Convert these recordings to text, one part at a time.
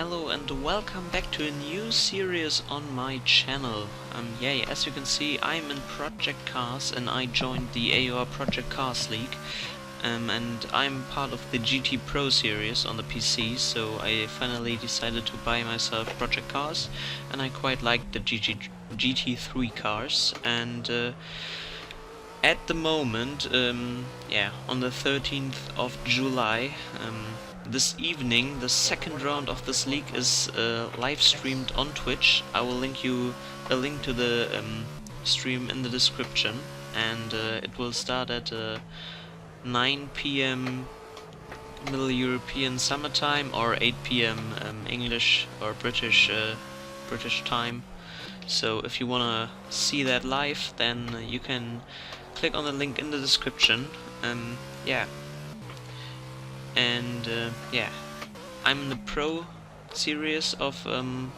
hello and welcome back to a new series on my channel. As you can see, I'm in Project Cars and I joined the AOR Project Cars League. And I'm part of the GT Pro series on the PC, so I finally decided to buy myself Project Cars, and I quite like the GT3 cars. And at the moment, on the 13th of July, this evening, the second round of this league is live streamed on Twitch. I will link you a link to the stream in the description, and it will start at 9 PM Middle European summertime or 8 PM English or British time. So if you wanna see that live, then you can click on the link in the description. I'm in the Pro series of the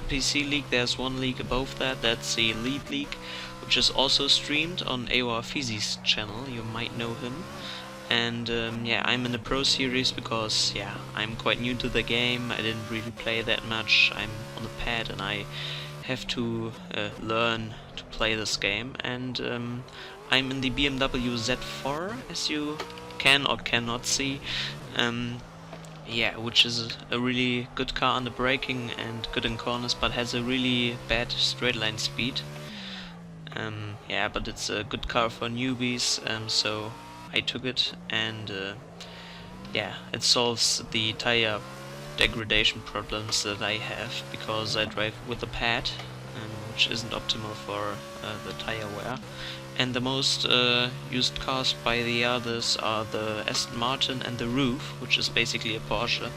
PC League. There's one league above that, that's the Elite League, which is also streamed on AOR Fizi's channel. You might know him. And I'm in the Pro series because I'm quite new to the game. I didn't really play that much. I'm on the pad and I have to learn to play this game. And I'm in the BMW Z4, as you can or cannot see. Which is a really good car under braking and good in corners, but has a really bad straight line speed. But it's a good car for newbies, so I took it, and it solves the tire degradation problems that I have, because I drive with a pad, which isn't optimal for the tire wear. And the most used cars by the others are the Aston Martin and the Roof, which is basically a Porsche.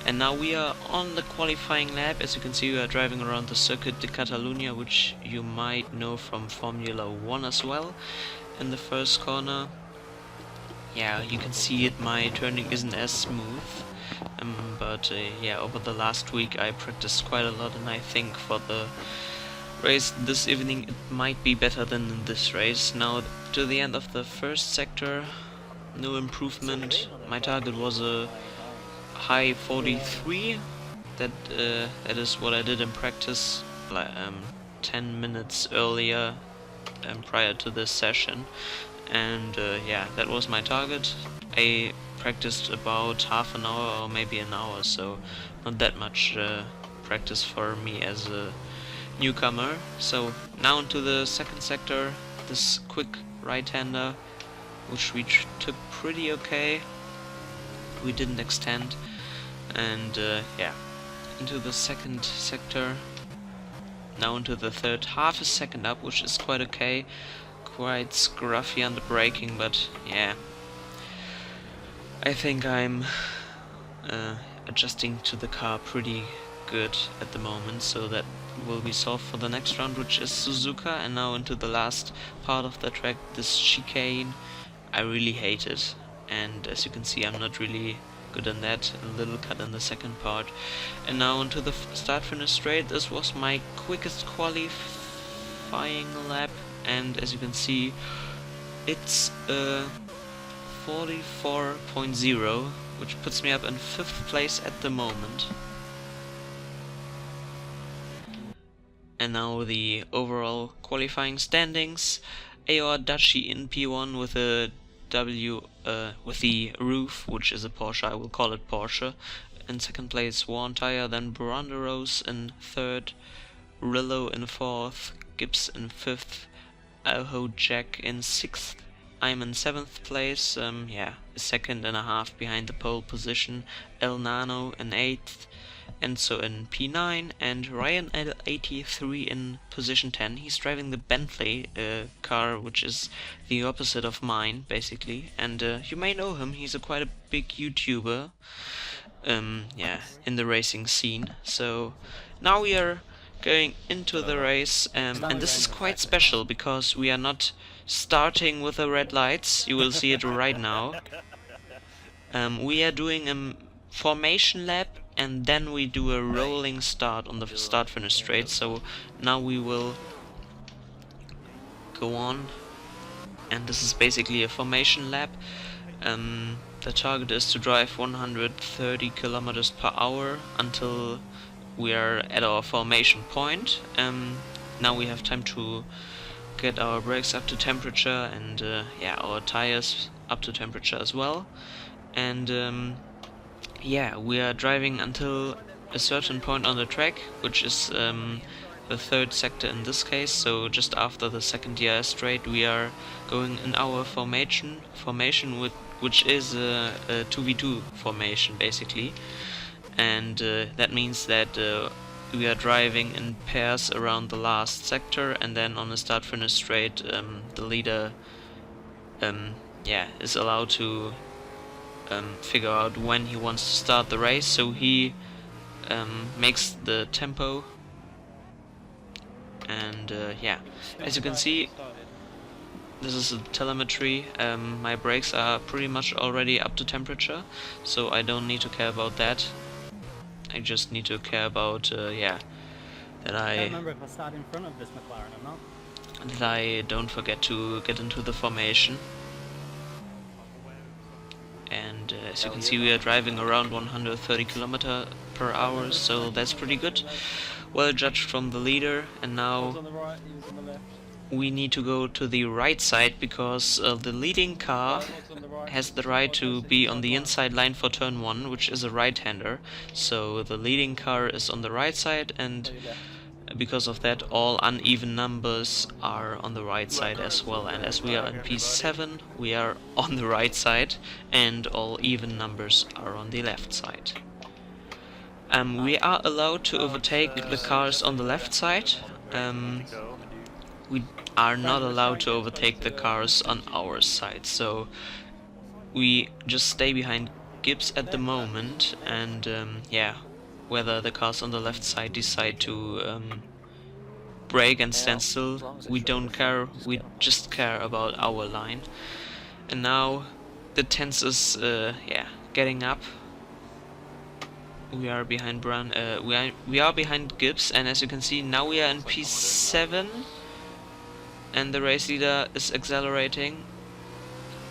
And now we are on the qualifying lap. As you can see, we are driving around the Circuit de Catalunya, which you might know from Formula 1 as well. In the first corner, you can see it, my turning isn't as smooth. Over the last week I practiced quite a lot, and I think for the race this evening it might be better than in this race. Now to the end of the first sector, no improvement. My target was a high 43. That is what I did in practice 10 minutes earlier prior to this session. And that was my target. I practiced about half an hour or maybe an hour, so not that much practice for me as a newcomer. So now into the second sector, this quick right-hander, which we took pretty okay. We didn't extend. And into the second sector, now into the third, half a second up, which is quite okay. Quite scruffy under braking, but I think I'm adjusting to the car pretty good at the moment, so that will be solved for the next round, which is Suzuka. And now into the last part of the track, this chicane. I really hate it, and as you can see, I'm not really good in that. A little cut in the second part. And now into the start-finish straight. This was my quickest qualifying lap, and as you can see, it's 44.0, which puts me up in 5th place at the moment. And now the overall qualifying standings. AOR Daci in P1 with a with the Roof, which is a Porsche. I will call it Porsche. In second place, Worn Tire, then Branderos in third, Rillo in fourth, Gibbs in fifth, Alho Jack in 6th. I'm in 7th place, a second and a half behind the pole position. El Nano in 8th, Enzo in P9, and Ryan L83 in position 10. He's driving the Bentley car, which is the opposite of mine, basically. And you may know him, he's quite a big YouTuber in the racing scene. So now we are going into the race, and this is quite special because we are not starting with the red lights. You will see it right now. We are doing a formation lap, and then we do a rolling start on the start-finish straight. So now we will go on, and this is basically a formation lap. the target is to drive 130 kilometers per hour until we are at our formation point. Now we have time to get our brakes up to temperature and yeah, our tires up to temperature as well. And yeah, we are driving until a certain point on the track, which is the third sector in this case, so just after the second DRS straight we are going in our formation which is a 2v2 formation basically, and that means that we are driving in pairs around the last sector, and then on the start-finish straight the leader yeah, is allowed to figure out when he wants to start the race, so he makes the tempo. And yeah, as you can see, this is a telemetry. My brakes are pretty much already up to temperature, so I don't need to care about that. I just need to care about yeah, that I don't remember if I started in front of this McLaren or not. that I don't forget to get into the formation. And as you can see, we are driving around 130 km per hour, so that's pretty good. Well judged from the leader. And now we need to go to the right side, because the leading car has the right to be on the inside line for turn 1, which is a right-hander. So the leading car is on the right side, and because of that all uneven numbers are on the right side as well. And as we are in P7, we are on the right side, and all even numbers are on the left side. We are allowed to overtake the cars on the left side. We are not allowed to overtake the cars on our side, so we just stay behind Gibbs at the moment, and yeah, whether the cars on the left side decide to brake and stand still, we don't care, we just care about our line. And now the tense is yeah, getting up. We are behind we are behind Gibbs, and as you can see, now we are in P7, and the race leader is accelerating,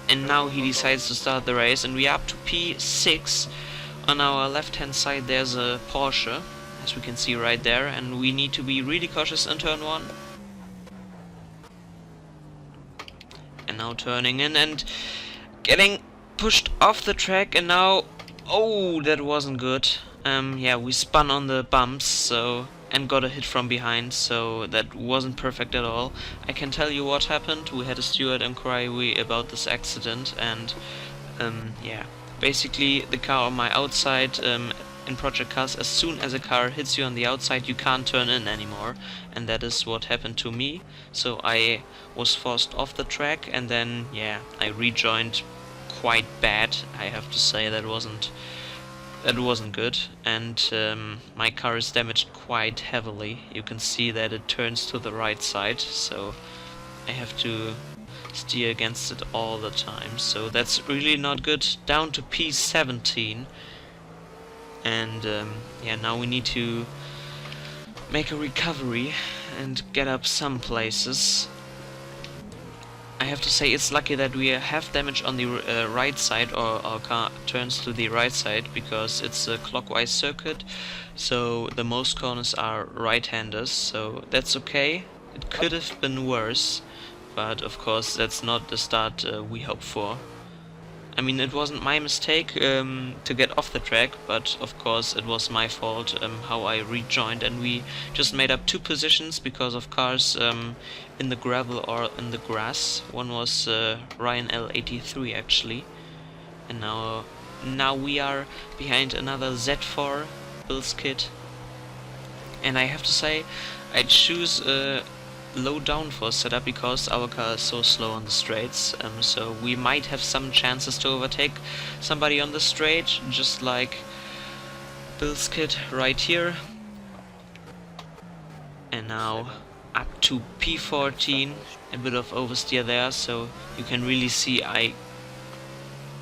and now he decides to start the race, and we are up to P6. On our left hand side there's a Porsche, as we can see right there, and we need to be really cautious in turn 1. And now turning in and getting pushed off the track, and now, oh, that wasn't good. Yeah, we spun on the bumps, so, and got a hit from behind, so that wasn't perfect at all. I can tell you what happened. We had a steward inquiry about this accident, and yeah, basically the car on my outside, in Project Cars, as soon as a car hits you on the outside you can't turn in anymore, and that is what happened to me. So I was forced off the track, and then yeah, I rejoined quite bad, I have to say. That wasn't good, and my car is damaged quite heavily. You can see that it turns to the right side, so I have to steer against it all the time, so that's really not good. Down to P17, and yeah, now we need to make a recovery and get up some places. I have to say it's lucky that we have damage on the right side, or our car turns to the right side, because it's a clockwise circuit, so the most corners are right-handers, so that's okay. It could have been worse, but of course that's not the start we hope for. I mean, it wasn't my mistake to get off the track, but of course it was my fault how I rejoined, and we just made up 2 positions because of cars in the gravel or in the grass. One was Ryan L83 actually, and now we are behind another Z4 Bill's kit. And I have to say, I choose low downforce setup because our car is so slow on the straights, so we might have some chances to overtake somebody on the straight, just like Bill's kit right here. And now up to P14, a bit of oversteer there, so you can really see I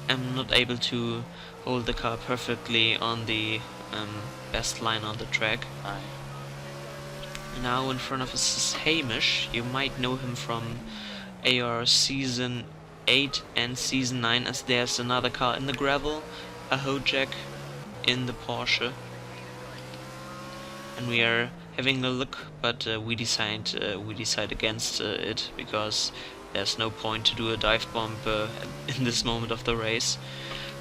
am not able to hold the car perfectly on the best line on the track. Now in front of us is Hamish. You might know him from AOR Season 8 and Season 9, as there's another car in the gravel, a Hojack in the Porsche. And we are having a look, but we decide against it, because there's no point to do a dive bomb in this moment of the race.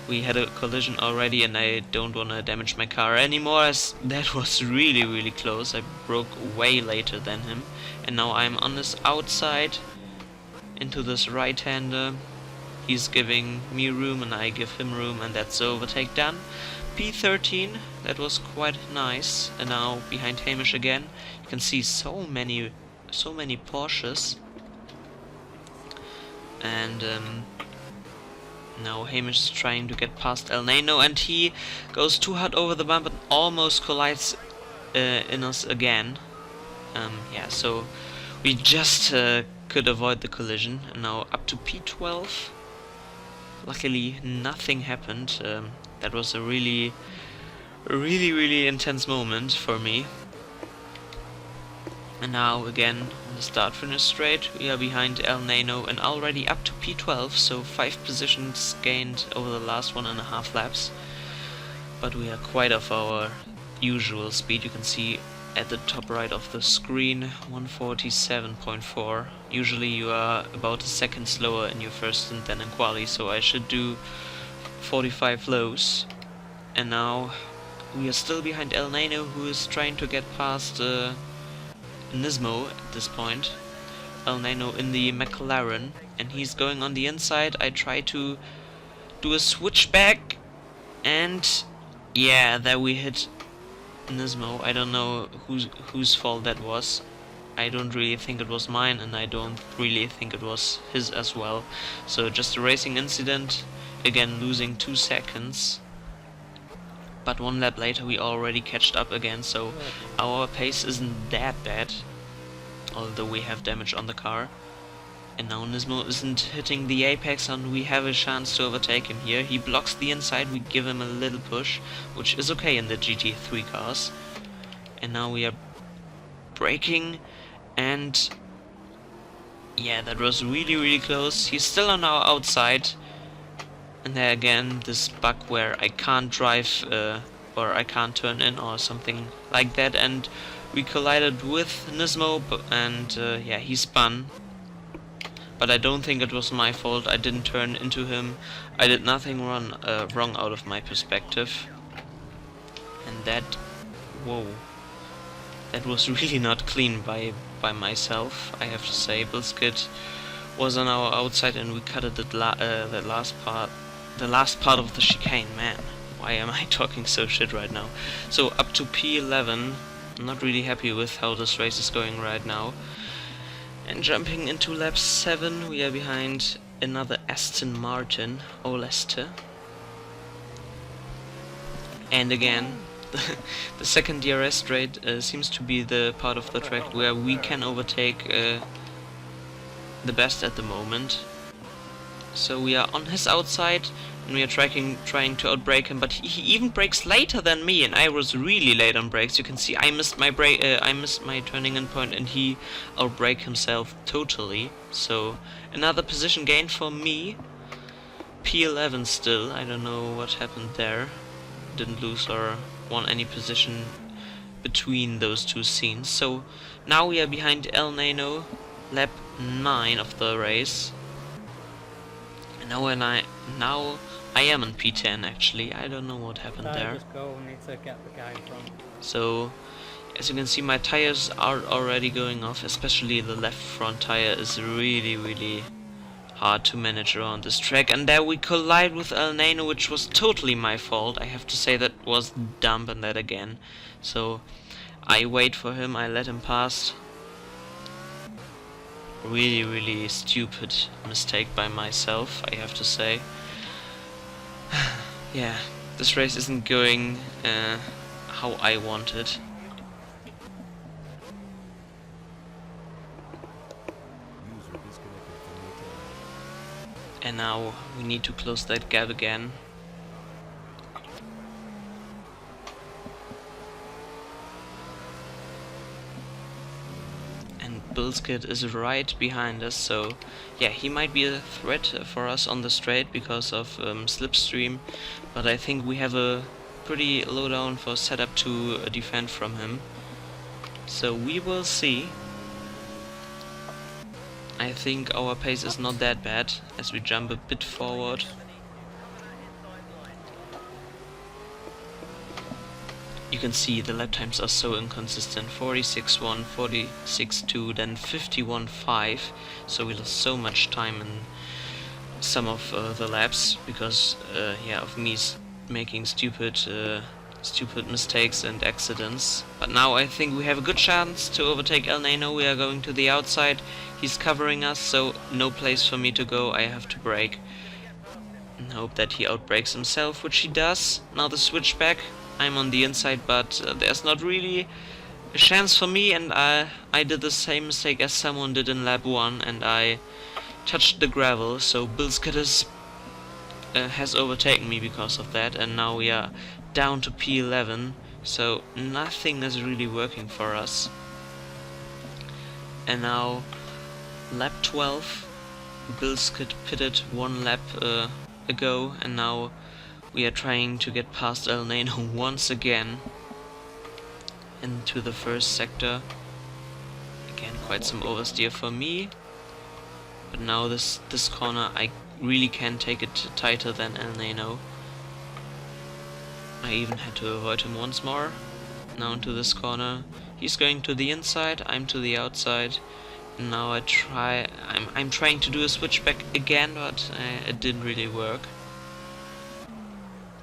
We had a collision already, and I don't want to damage my car anymore, as that was really close. I broke way later than him, and now I'm on this outside into this right-hander. He's giving me room and I give him room, and that's the overtake done. P13, that was quite nice. And now behind Hamish again. You can see so many Porsches. And now Hamish is trying to get past El Nano, and he goes too hard over the bump and almost collides in us again. Yeah, so we just could avoid the collision. And now up to P12. Luckily nothing happened. That was a really intense moment for me. And now again on the start-finish straight, we are behind El Nano and already up to P12, so 5 positions gained over the last 1.5 laps. But we are quite off our usual speed. You can see at the top right of the screen, 147.4. Usually you are about a second slower in your first stint than in quali, so I should do 45 lows. And now we are still behind El Nano, who is trying to get past Nismo at this point. El Nano in the McLaren, and he's going on the inside. I try to do a switchback, and yeah, there we hit Nismo. I don't know whose fault that was. I don't really think it was mine, and I don't really think it was his as well. So just a racing incident, again losing 2 seconds. But 1 lap later we already catched up again, so our pace isn't that bad, although we have damage on the car. And now Nismo isn't hitting the apex, and we have a chance to overtake him here. He blocks the inside, we give him a little push, which is okay in the GT3 cars. And now we are braking, and yeah, that was really close. He's still on our outside. And there again, this bug where I can't drive or I can't turn in or something like that, and we collided with Nismo, and yeah, he spun. But I don't think it was my fault. I didn't turn into him. I did nothing wrong out of my perspective. And that, whoa, that was really not clean by myself, I have to say. Bilskit was on our outside, and we cut it the last part of the chicane. Man, why am I talking so shit right now? So up to P11. I'm not really happy with how this race is going right now. And jumping into lap 7, we are behind another Aston Martin, Oleste. And again, the second DRS straight seems to be the part of the track where we can overtake the best at the moment. So we are on his outside, and we are trying to outbrake him, but he even brakes later than me, and I was really late on brakes. You can see I missed my turning in point, and he outbraked himself totally. So another position gain for me. P11 still. I don't know what happened there. Didn't lose or won any position between those two scenes. So now we are behind El Nano, lap 9 of the race. And now I am on P10 actually. I don't know what happened there. Just go, we need to get the guy in front. So as you can see, my tires are already going off. Especially the left front tire is really hard to manage around this track. And there we collide with El Nano, which was totally my fault. I have to say that was dumb, and that again. So I wait for him, I let him pass. Really stupid mistake by myself, I have to say. Yeah, this race isn't going how I wanted. And now we need to close that gap again. And and Bilskid is right behind us, so yeah, he might be a threat for us on the straight because of slipstream, but I think we have a pretty low down for setup to defend from him. So we will see. I think our pace is not that bad as we jump a bit forward. You can see the lap times are so inconsistent. 46.1, 46.2, then 51.5. So we lost so much time in some of the laps because yeah, of me making stupid mistakes and accidents. But now I think we have a good chance to overtake El Nano. We are going to the outside. He's covering us, so no place for me to go. I have to brake and hope that he outbrakes himself, which he does. Now the switchback. I'm on the inside, but there's not really a chance for me, and I did the same mistake as someone did in lap 1, and I touched the gravel, so Bilskid has overtaken me because of that, and now we are down to P11, so nothing is really working for us. And now lap 12, Bilskid pitted 1 lap ago, and now we are trying to get past El Nano once again into the first sector. Again, quite some oversteer for me. But now this corner I really can take it tighter than El Nano. I even had to avoid him once more. Now into this corner. He's going to the inside, I'm to the outside. And now I'm trying to do a switchback again, but it didn't really work.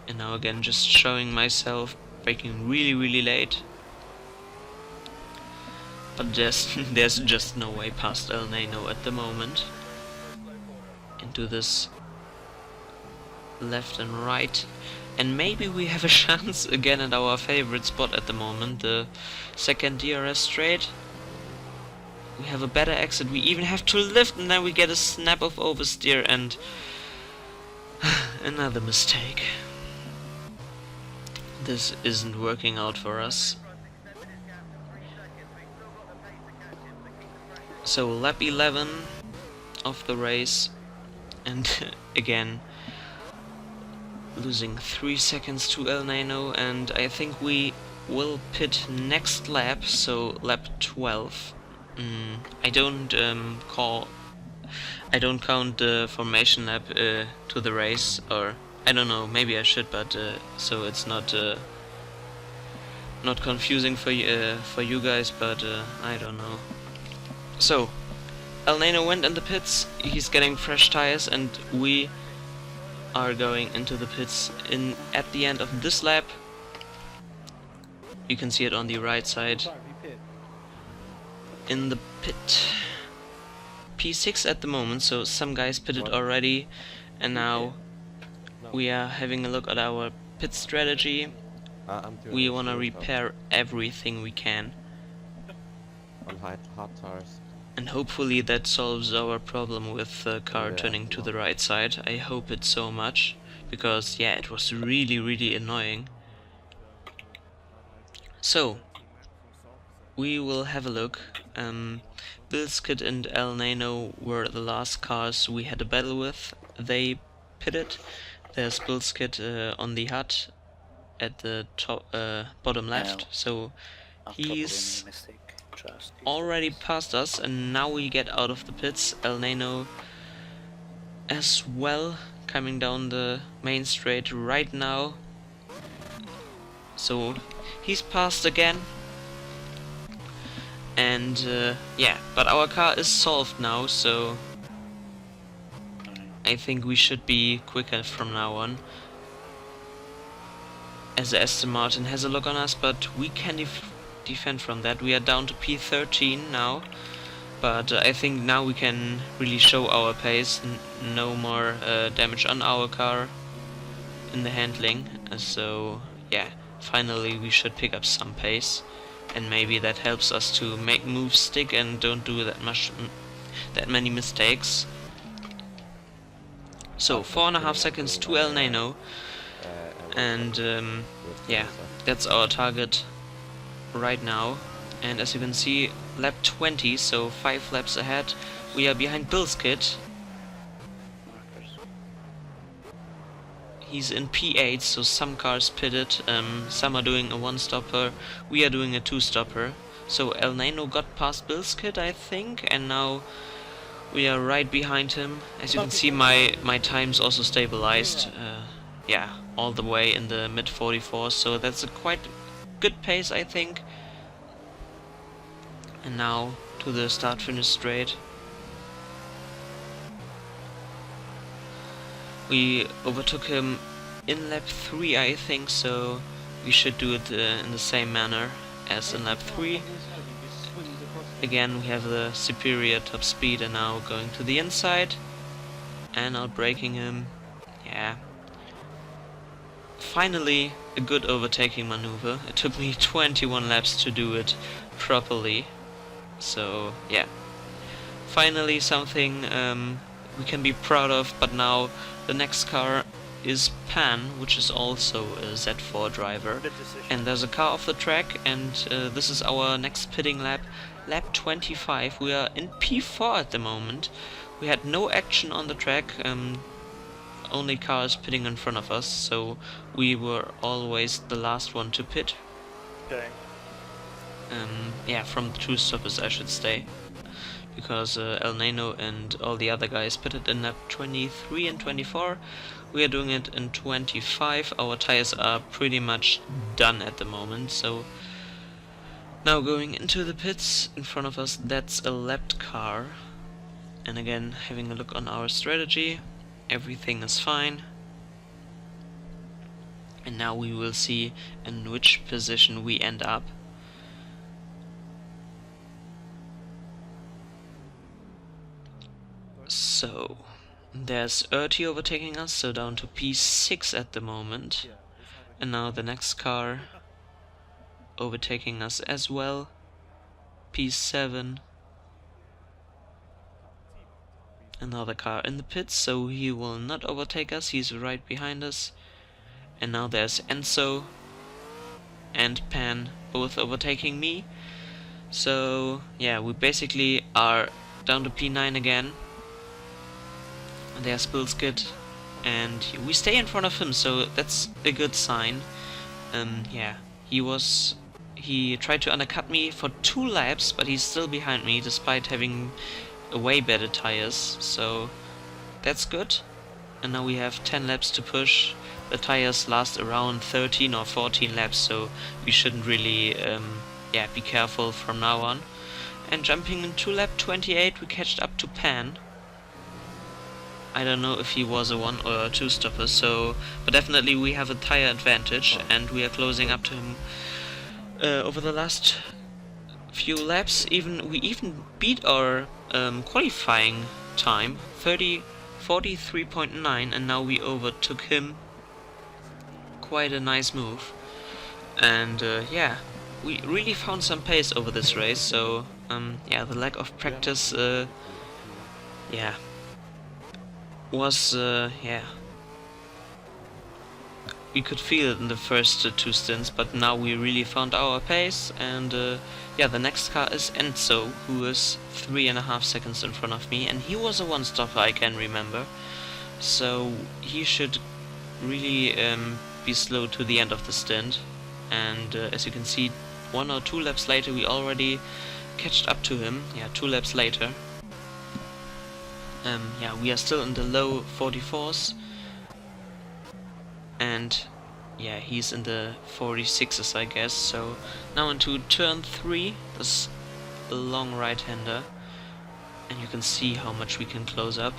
And now again just showing myself, braking really late. But there's just no way past El Nano at the moment. Into this left and right. And maybe we have a chance again at our favorite spot at the moment, the second DRS straight. We have a better exit, we even have to lift, and then we get a snap of oversteer and another mistake. This isn't working out for us. So lap 11 of the race, and again losing 3 seconds to El Nano, and I think we will pit next lap, so lap 12. I don't count the formation lap to the race, or I don't know, maybe I should, but so it's not confusing for you guys, but I don't know. So El Nano went in the pits, he's getting fresh tires, and we are going into the pits at the end of this lap. You can see it on the right side. In the pit. P6 at the moment, so some guys pitted already, and now we are having a look at our pit strategy. We want to repair everything we can. On hard tires. And hopefully that solves our problem with the car turning to the right side. I hope it so much, because yeah, it was really annoying. So we will have a look. Bilskid and El Nano were the last cars we had a battle with. They pitted. There's Bilskid on the hut at the top, bottom left. So he's already passed us, and now we get out of the pits. El Nano as well, coming down the main straight right now. So he's passed again. And yeah, but our car is solved now, so I think we should be quicker from now on. As Aston Martin has a look on us, but we can defend from that. We are down to P13 now, but I think now we can really show our pace. No more damage on our car in the handling, so yeah, finally we should pick up some pace, and maybe that helps us to make moves stick and don't do that many mistakes. So 4.5 seconds to El Nano, and yeah, that's our target right now. And as you can see, lap 20, so 5 laps ahead. We are behind Bill's kit. He's in P8, so some cars pitted, some are doing a one-stopper, we are doing a two-stopper. So El Nano got past Bill's kit, I think, and now we are right behind him. As you can see, my time's also stabilized, yeah, all the way in the mid 44s, so that's a quite good pace, I think. And now to the start-finish straight. We overtook him in lap 3, I think, so we should do it in the same manner as in lap 3. Again, we have the superior top speed, and now going to the inside and out braking him. Yeah. Finally, a good overtaking maneuver. It took me 21 laps to do it properly. So, yeah. Finally something we can be proud of, but now the next car is Pan, which is also a Z4 driver. And there's a car off the track, and this is our next pitting lap. Lap 25. We are in P4 at the moment. We had no action on the track, only cars pitting in front of us, so we were always the last one to pit. Okay. Yeah, from the two stoppers, I should say, because El Nano and all the other guys pitted in lap 23 and 24. We are doing it in 25. Our tires are pretty much done at the moment, so now going into the pits in front of us, that's a lapped car. And again, having a look on our strategy, everything is fine. And now we will see in which position we end up. So, there's Erty overtaking us, so down to P6 at the moment. And now the next car overtaking us as well, P7. Another car in the pits, so he will not overtake us, he's right behind us. And now there's Enzo and Pan both overtaking me. So yeah, we basically are down to P9 again. There's Bill's kit, and we stay in front of him, so that's a good sign. Yeah, he tried to undercut me for 2 laps, but he's still behind me despite having way better tires, so that's good. And now we have 10 laps to push. The tires last around 13 or 14 laps, so we shouldn't really yeah, be careful from now on. And jumping into lap 28, we catched up to Pan. I don't know if he was a 1 or a 2 stopper, so but definitely we have a tire advantage, and we are closing up to him over the last few laps. We even beat our qualifying time, 43.9, and now we overtook him. Quite a nice move. And yeah, we really found some pace over this race, so yeah, the lack of practice yeah, was yeah, we could feel it in the first 2 stints, but now we really found our pace. And yeah, the next car is Enzo, who is 3.5 seconds in front of me, and he was a 1-stopper, I can remember, so he should really be slow to the end of the stint. And as you can see, 1 or 2 laps later we already catched up to him. Yeah, 2 laps later. Yeah, we are still in the low 44s, and yeah, he's in the 46s, I guess. So now into turn 3, this long right-hander, and you can see how much we can close up.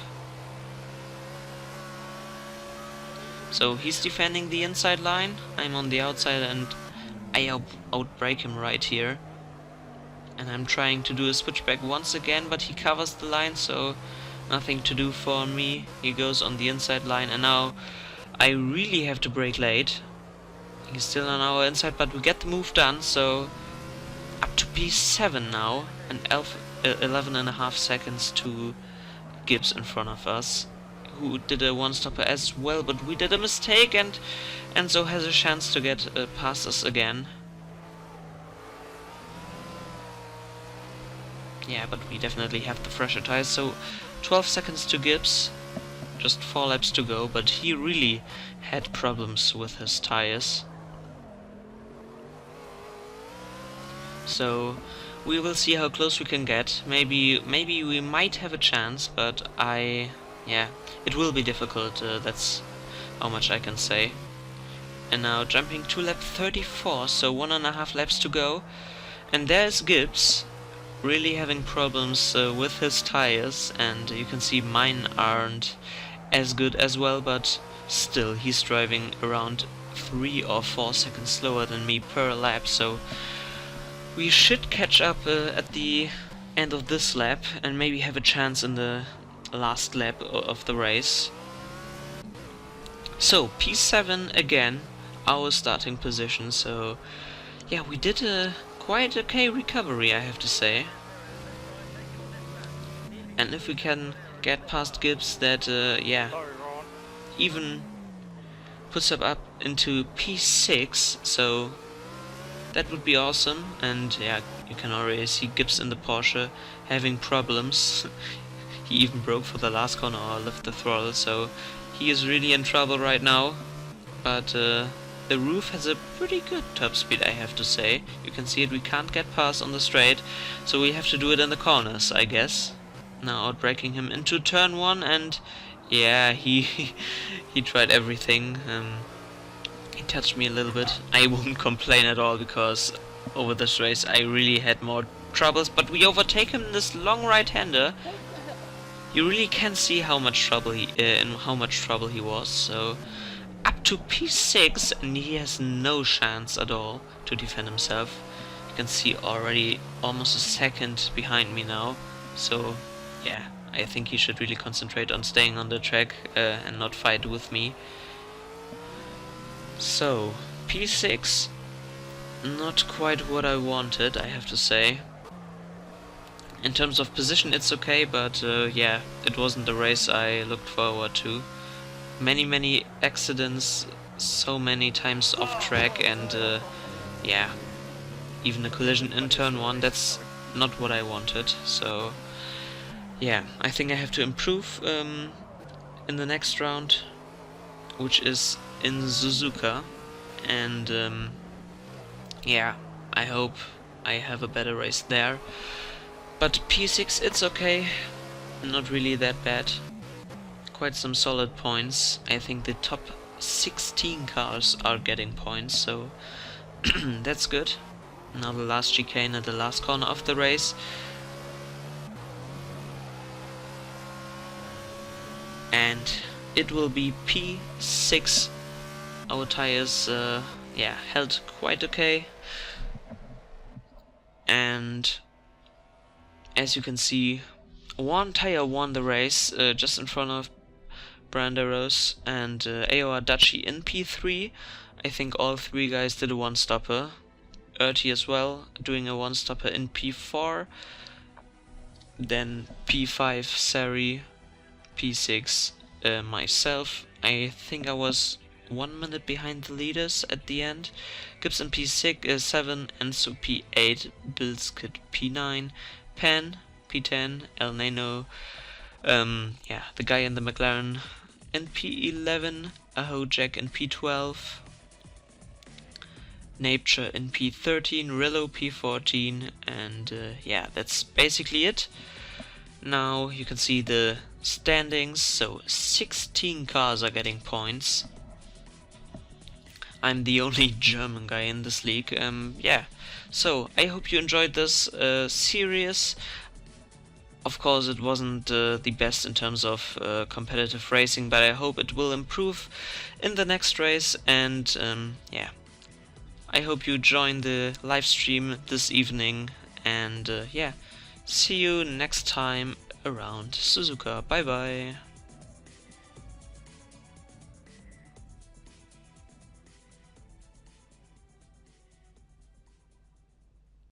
So he's defending the inside line, I'm on the outside, and I outbrake him right here. And I'm trying to do a switchback once again, but he covers the line, so nothing to do for me. He goes on the inside line, and now I really have to brake late. He's still on our inside, but we get the move done, so up to P7 now, and 11.5 seconds to Gibbs in front of us, who did a 1-stopper as well, but we did a mistake, and Enzo has a chance to get past us again. yeah, but we definitely have the fresher tires. So 12 seconds to Gibbs, just 4 laps to go, but he really had problems with his tires. So we will see how close we can get. Maybe we might have a chance, but yeah, it will be difficult. That's how much I can say. And now jumping to lap 34, so 1.5 laps to go. And there's Gibbs, really having problems with his tires, and you can see mine aren't as good as well, but still he's driving around 3 or 4 seconds slower than me per lap, so we should catch up at the end of this lap and maybe have a chance in the last lap of the race. So P7 again, our starting position, so yeah, we did a quite okay recovery, I have to say. And if we can get past Gibbs, that yeah, even puts up into P6, so that would be awesome. And yeah, you can already see Gibbs in the Porsche having problems. He even broke for the last corner or left the throttle, so he is really in trouble right now. But the roof has a pretty good top speed, I have to say. You can see it, we can't get past on the straight, so we have to do it in the corners, I guess. Now outbraking him into turn 1, and yeah, he tried everything. He touched me a little bit. I won't complain at all, because over this race I really had more troubles, but we overtake him in this long right-hander. You really can see how much trouble he was. So up to P6, and he has no chance at all to defend himself. You can see already almost a second behind me now. So yeah, I think he should really concentrate on staying on the track and not fight with me. So P6, not quite what I wanted, I have to say. In terms of position it's okay, but yeah, it wasn't the race I looked forward to. Many accidents, so many times off track, and yeah, even a collision in turn 1, that's not what I wanted. So yeah, I think I have to improve in the next round, which is in Suzuka, and yeah, I hope I have a better race there. But P6, it's okay, not really that bad. Quite some solid points. I think the top 16 cars are getting points, so that's good. Now the last chicane at the last corner of the race. And it will be P6. Our tires, yeah, held quite okay. And as you can see, one tire won the race, just in front of Branderos and AOR Daci in P3. I think all 3 guys did a one-stopper. Erti as well, doing a one-stopper in P4. Then P5 Sari, P6 myself. I think I was 1 minute behind the leaders at the end. Gibbs in P6, 7, Enzo P8, Bilskid P9, Pan P10, El Nano, yeah, the guy in the McLaren in P11, Aho Jack in P12, Nature in P13, Rillo P14, and yeah, that's basically it. Now you can see the standings, so 16 cars are getting points. I'm the only German guy in this league. Yeah, so I hope you enjoyed this series. Of course, it wasn't the best in terms of competitive racing, but I hope it will improve in the next race. And yeah, I hope you join the live stream this evening. And yeah, see you next time around Suzuka. Bye bye.